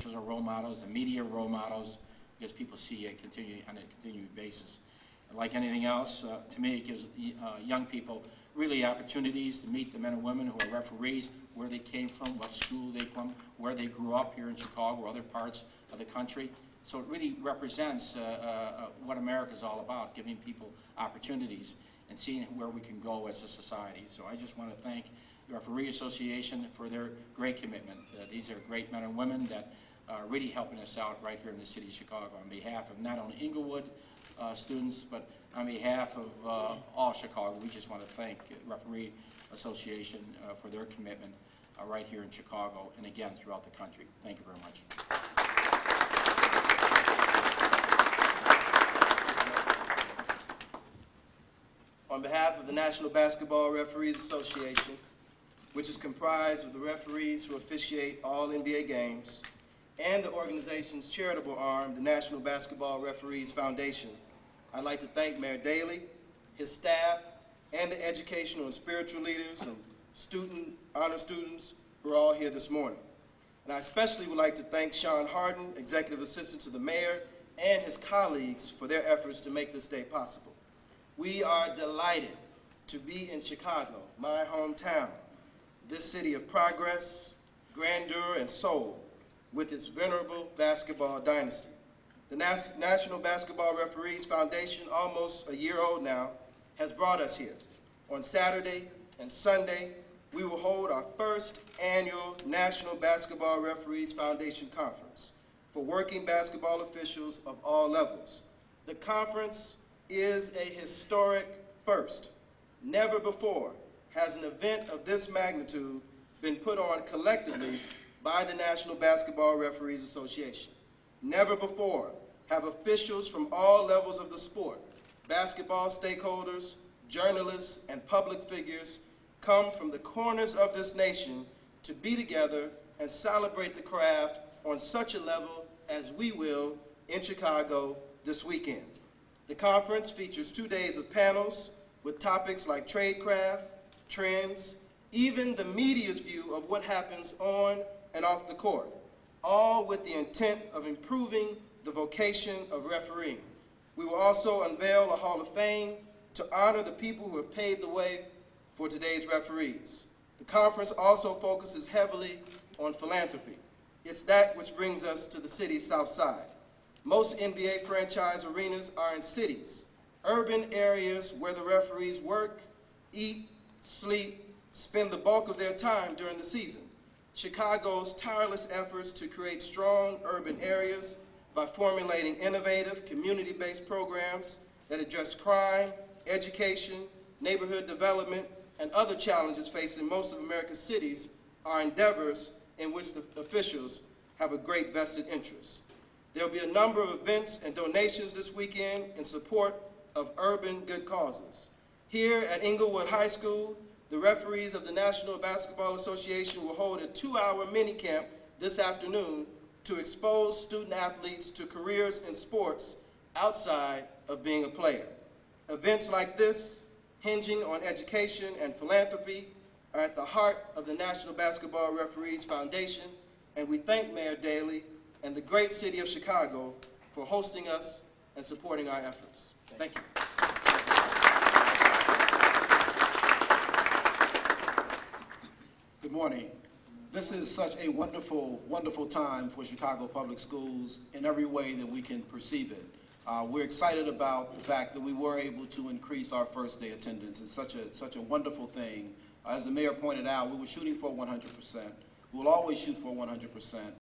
officials are role models, the media are role models, because people see it on a continuing basis. Like anything else, to me, it gives young people really opportunities to meet the men and women who are referees, where they came from, what school they from, where they grew up here in Chicago or other parts of the country. So it really represents what America is all about, giving people opportunities and seeing where we can go as a society. So I just want to thank the Referee Association for their great commitment. These are great men and women that are really helping us out right here in the city of Chicago on behalf of not only Inglewood students, but on behalf of all Chicago. We just want to thank the Referee Association for their commitment right here in Chicago and again throughout the country. Thank you very much. On behalf of the National Basketball Referees Association, which is comprised of the referees who officiate all NBA games, and the organization's charitable arm, the National Basketball Referees Foundation, I'd like to thank Mayor Daley, his staff, and the educational and spiritual leaders and honor students who are all here this morning. And I especially would like to thank Sean Harden, Executive Assistant to the Mayor, and his colleagues for their efforts to make this day possible. We are delighted to be in Chicago, my hometown, this city of progress, grandeur, and soul, with its venerable basketball dynasty. The National Basketball Referees Foundation, almost a year old now, has brought us here. On Saturday and Sunday, we will hold our first annual National Basketball Referees Foundation Conference for working basketball officials of all levels. The conference is a historic first. Never before has an event of this magnitude been put on collectively by the National Basketball Referees Association. Never before have officials from all levels of the sport, basketball stakeholders, journalists, and public figures come from the corners of this nation to be together and celebrate the craft on such a level as we will in Chicago this weekend. The conference features 2 days of panels with topics like tradecraft, trends, even the media's view of what happens on and off the court, all with the intent of improving the vocation of refereeing. We will also unveil a Hall of Fame to honor the people who have paved the way for today's referees. The conference also focuses heavily on philanthropy. It's that which brings us to the city's South Side. Most NBA franchise arenas are in cities, urban areas where the referees work, eat, sleep, spend the bulk of their time during the season. Chicago's tireless efforts to create strong urban areas by formulating innovative, community-based programs that address crime, education, neighborhood development, and other challenges facing most of America's cities are endeavors in which the officials have a great vested interest. There will be a number of events and donations this weekend in support of urban good causes. Here at Inglewood High School, the referees of the National Basketball Association will hold a 2-hour mini camp this afternoon to expose student athletes to careers in sports outside of being a player. Events like this, hinging on education and philanthropy, are at the heart of the National Basketball Referees Foundation, and we thank Mayor Daley and the great city of Chicago for hosting us and supporting our efforts. Thank you. Good morning. This is such a wonderful, wonderful time for Chicago Public Schools in every way that we can perceive it. We're excited about the fact that we were able to increase our first day attendance. It's such a wonderful thing. As the mayor pointed out, we were shooting for 100%. We will always shoot for 100%.